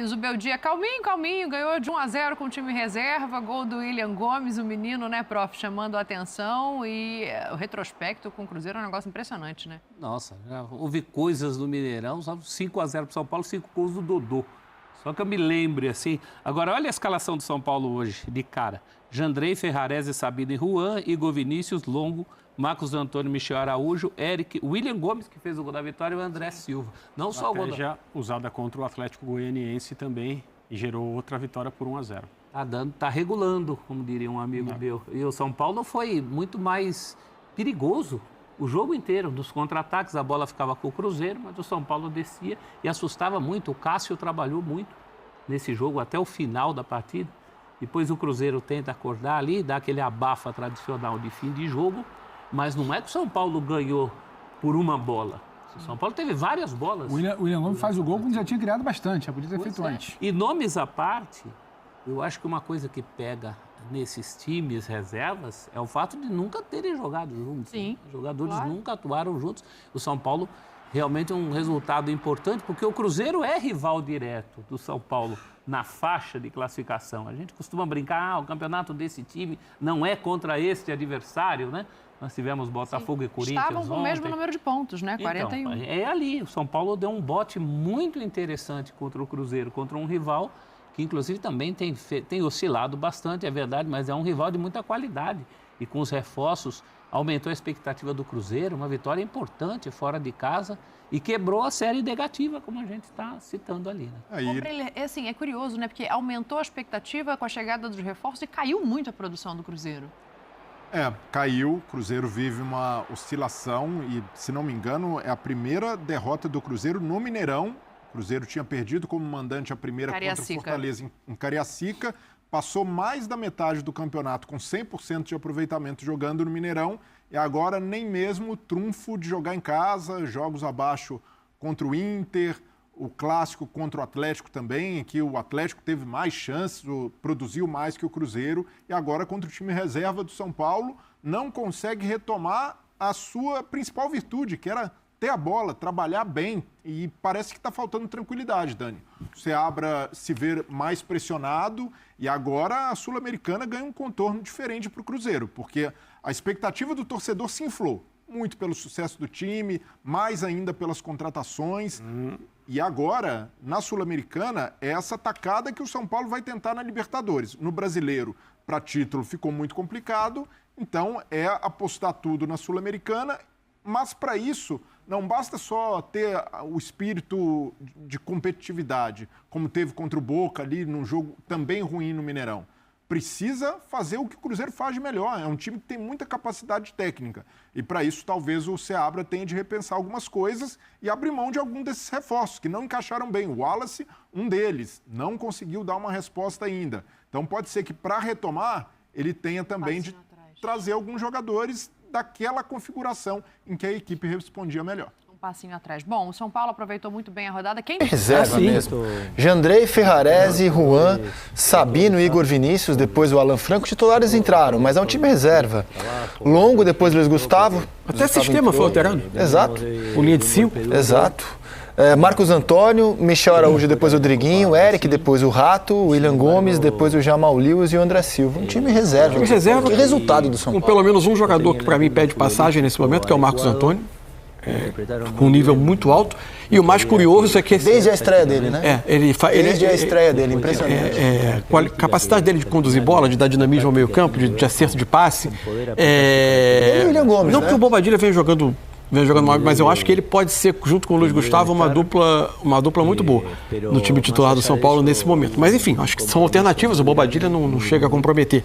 O Beldia, calminho, ganhou de 1-0 com o time reserva, gol do William Gomes, o menino, né, prof, chamando a atenção, e o retrospecto com o Cruzeiro é um negócio impressionante, né? Nossa, já houve coisas no Mineirão, só 5-0 para o São Paulo, 5 gols do Dodô. Só que eu me lembre, assim... Agora, olha a escalação do São Paulo hoje, de cara. Jandrei, Ferrarese, Sabino e Juan, Igor Vinícius, Longo, Marcos Antônio, Michel Araújo, Eric, William Gomes, que fez o gol da vitória, e o André Silva. Não só o gol já usada contra o Atlético Goianiense também e gerou outra vitória por 1-0. Tá regulando, como diria um amigo meu. E o São Paulo foi muito mais perigoso o jogo inteiro. Dos contra-ataques, a bola ficava com o Cruzeiro, mas o São Paulo descia e assustava muito. O Cássio trabalhou muito nesse jogo até o final da partida. Depois o Cruzeiro tenta acordar ali, dá aquele abafa tradicional de fim de jogo. Mas não é que o São Paulo ganhou por uma bola. O São Paulo teve várias bolas. O William Gomes faz o gol quando já tinha criado bastante, já podia ter feito antes. E nomes à parte, eu acho que uma coisa que pega nesses times reservas é o fato de nunca terem jogado juntos. Sim, né? Os jogadores claro. nunca atuaram juntos. O São Paulo realmente é um resultado importante, porque o Cruzeiro é rival direto do São Paulo na faixa de classificação. A gente costuma brincar, o campeonato desse time não é contra este adversário, né? Nós tivemos Botafogo e Corinthians Estavam com o mesmo número de pontos, né? 41. Então, é ali. O São Paulo deu um bote muito interessante contra o Cruzeiro, contra um rival que, inclusive, também tem oscilado bastante, é verdade, mas é um rival de muita qualidade. E com os reforços, aumentou a expectativa do Cruzeiro, uma vitória importante fora de casa e quebrou a série negativa, como a gente está citando ali. Né? Assim, é curioso, né? Porque aumentou a expectativa com a chegada dos reforços e caiu muito a produção do Cruzeiro. Caiu, o Cruzeiro vive uma oscilação e, se não me engano, é a primeira derrota do Cruzeiro no Mineirão. O Cruzeiro tinha perdido como mandante a primeira contra o Fortaleza em Cariacica, passou mais da metade do campeonato com 100% de aproveitamento jogando no Mineirão e agora nem mesmo o trunfo de jogar em casa, jogos abaixo contra o Inter, o clássico contra o Atlético também, em que o Atlético teve mais chances, produziu mais que o Cruzeiro, e agora contra o time reserva do São Paulo, não consegue retomar a sua principal virtude, que era ter a bola, trabalhar bem, e parece que está faltando tranquilidade, Dani. O Seabra se vê mais pressionado, e agora a Sul-Americana ganha um contorno diferente para o Cruzeiro, porque a expectativa do torcedor se inflou, muito pelo sucesso do time, mais ainda pelas contratações. E agora, na Sul-Americana, é essa tacada que o São Paulo vai tentar na Libertadores. No Brasileiro, para título, ficou muito complicado, então é apostar tudo na Sul-Americana, mas para isso não basta só ter o espírito de competitividade, como teve contra o Boca ali num jogo também ruim no Mineirão. Precisa fazer o que o Cruzeiro faz de melhor. É um time que tem muita capacidade técnica. E para isso, talvez o Seabra tenha de repensar algumas coisas e abrir mão de algum desses reforços que não encaixaram bem. O Wallace, um deles, não conseguiu dar uma resposta ainda. Então pode ser que para retomar, ele tenha também de trazer alguns jogadores daquela configuração em que a equipe respondia melhor. Passinho atrás. Bom, o São Paulo aproveitou muito bem a rodada. Quem reserva mesmo? Jandrei, Ferrarese, Juan, Sabino, Igor Vinícius, depois o Alan Franco, titulares entraram, mas é um time reserva. Longo, depois Luiz Gustavo. Até sistema foi alterado. Exato. O linha de 5. Exato. Marcos Antônio, Michel Araújo, depois o Driguinho, Eric, depois o Rato, o William Gomes, depois o Jamal Lewis e o André Silva. Um time reserva. Time reserva. Que resultado do São Paulo. Com pelo menos um jogador que para mim pede passagem nesse momento, que é o Marcos Antônio. Com um nível muito alto. E o mais curioso é que... Desde a estreia dele, né? Desde a estreia dele, impressionante. A capacidade dele de conduzir bola, de dar dinamismo ao meio campo, de acerto de passe. Ele e o William Gomes, não que o Bobadilla venha jogando mal, mas eu acho que ele pode ser, junto com o Luiz Gustavo, uma dupla muito boa no time titular do São Paulo nesse momento. Mas enfim, acho que são alternativas, o Bobadilla não chega a comprometer.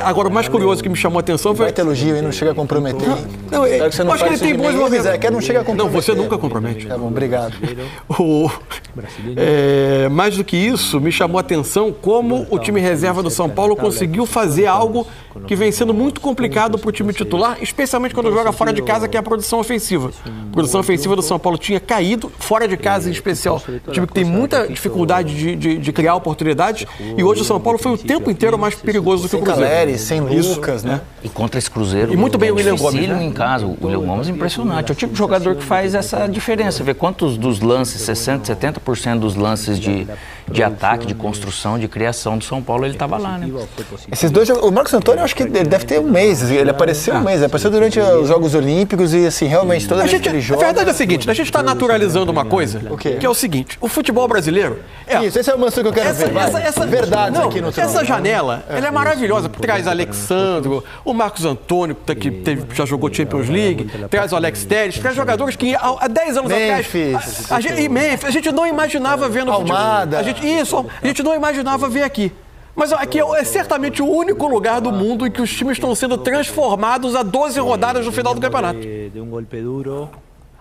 Agora, o mais curioso que me chamou a atenção foi... Vai ter elogio e não chega a comprometer. Não, acho que ele tem bons momentos. Que não chega a comprometer. Não, você nunca compromete. Tá bom, obrigado. Mais do que isso, me chamou a atenção como o time reserva do São Paulo conseguiu fazer algo que vem sendo muito complicado para o time titular, especialmente quando joga fora de casa, que é a produção ofensiva. A produção ofensiva do São Paulo tinha caído, fora de casa em especial. O time que tem muita dificuldade de criar oportunidades, e hoje o São Paulo foi o tempo inteiro mais perigoso do que o sem Cruzeiro. Caleri, sem Lucas, né? E contra esse Cruzeiro. E muito bem o William Gomes, dificílimo né? em casa. O William Gomes é impressionante. É o tipo de jogador que faz essa diferença. Vê quantos dos lances, 60%, 70% dos lances de ataque, de construção, de criação do São Paulo, ele estava lá, né? Esses dois, o Marcos Antônio, eu acho que ele deve ter um mês. Ele apareceu um mês, ele apareceu durante os Jogos Olímpicos e, assim, realmente toda vez que ele joga... A verdade é a seguinte, a gente está naturalizando uma coisa, que é o seguinte, o futebol brasileiro... Isso, esse é o Mansur que eu quero ver. Verdades aqui no Essa janela, ela é maravilhosa. Traz Alexandro, o Marcos Antônio, que já jogou Champions League, traz o Alex Telles, traz jogadores que há 10 anos atrás... A gente não imaginava ver no Almada. futebol. A gente não imaginava ver aqui. Mas aqui é certamente o único lugar do mundo em que os times estão sendo transformados a 12 rodadas no final do campeonato.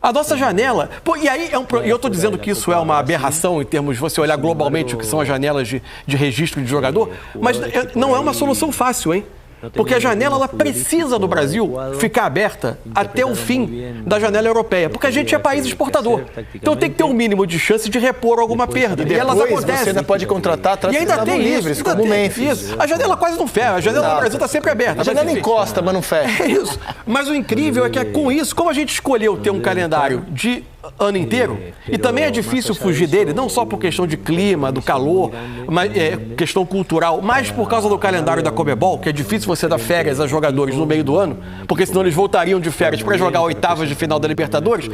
A nossa janela... e aí, eu estou dizendo que isso é uma aberração em termos de você olhar globalmente o que são as janelas de registro de jogador, mas não é uma solução fácil, hein? Porque a janela ela precisa do Brasil ficar aberta até o fim da janela europeia, porque a gente é país exportador. Então tem que ter um mínimo de chance de repor alguma perda. E elas acontecem. Você ainda pode contratar atletas que estavam livres, como o Memphis. A janela quase não fecha, a janela do Brasil está sempre aberta. A janela encosta, mas não fecha. É isso. Mas o incrível é que com isso, como a gente escolheu ter um calendário de ano inteiro, e também é difícil fugir dele, não só por questão de clima, do calor, mas questão cultural, mas por causa do calendário da Conmebol, que é difícil você dar férias a jogadores no meio do ano, porque senão eles voltariam de férias para jogar oitavas de final da Libertadores.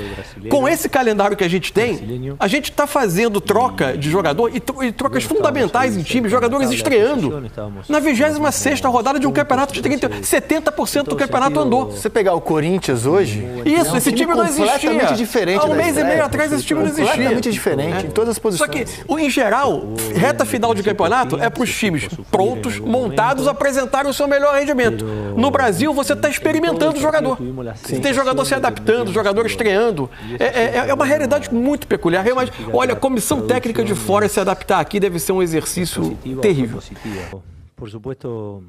Com esse calendário que a gente tem, a gente está fazendo troca de jogador e trocas fundamentais em time, jogadores estreando na 26ª rodada de um campeonato de 70% do campeonato andou. Se você pegar o Corinthians hoje... Isso, esse time não existia. Completamente diferente. Há um mês e meio atrás esse time não existia. Completamente diferente, em todas as posições. Só que, em geral, reta final de campeonato é para os times prontos, montados, apresentarem o seu melhor rendimento. No Brasil, você está experimentando o jogador. Você tem jogador se adaptando, jogador estreando. É uma realidade muito peculiar. Mas, olha, a comissão técnica de fora se adaptar aqui deve ser um exercício terrível. Por supuesto,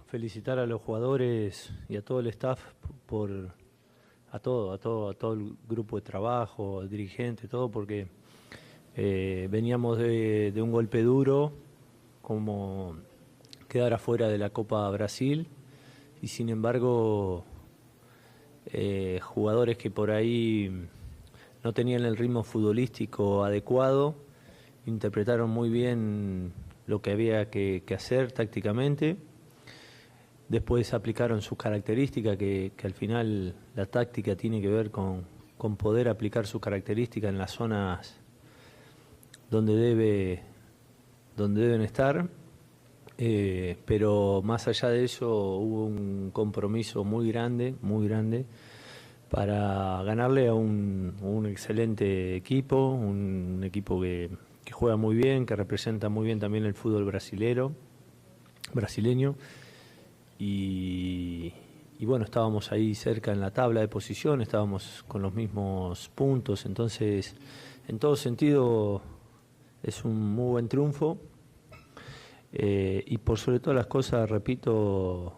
felicitar a los jugadores y a todo el staff por a todo el grupo de trabajo, dirigente, todo, porque veníamos de un golpe duro, como quedar afuera de la Copa Brasil, y sin embargo, jugadores que por ahí no tenían el ritmo futbolístico adecuado, interpretaron muy bien lo que había que hacer tácticamente. Después aplicaron sus características, que al final la táctica tiene que ver con poder aplicar sus características en las zonas donde deben estar. Pero más allá de eso hubo un compromiso muy grande para ganarle a un excelente equipo, un equipo que juega muy bien, que representa muy bien también el fútbol brasileño. Y bueno, estábamos ahí cerca en la tabla de posición, estábamos con los mismos puntos, entonces en todo sentido es un muy buen triunfo. Y por sobre todas las cosas, repito,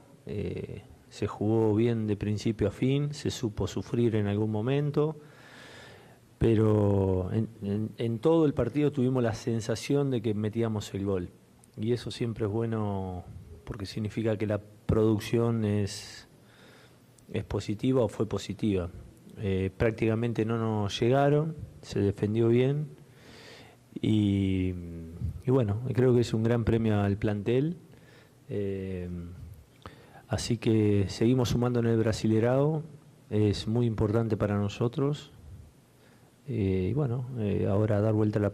se jugó bien de principio a fin, se supo sufrir en algún momento, pero en todo el partido tuvimos la sensación de que metíamos el gol. Y eso siempre es bueno porque significa que la producción es positiva o fue positiva. Prácticamente no nos llegaron, se defendió bien y bueno, creo que es un gran premio al plantel. Así que seguimos sumando en el Brasileirão, es muy importante para nosotros y bueno, ahora dar vuelta a la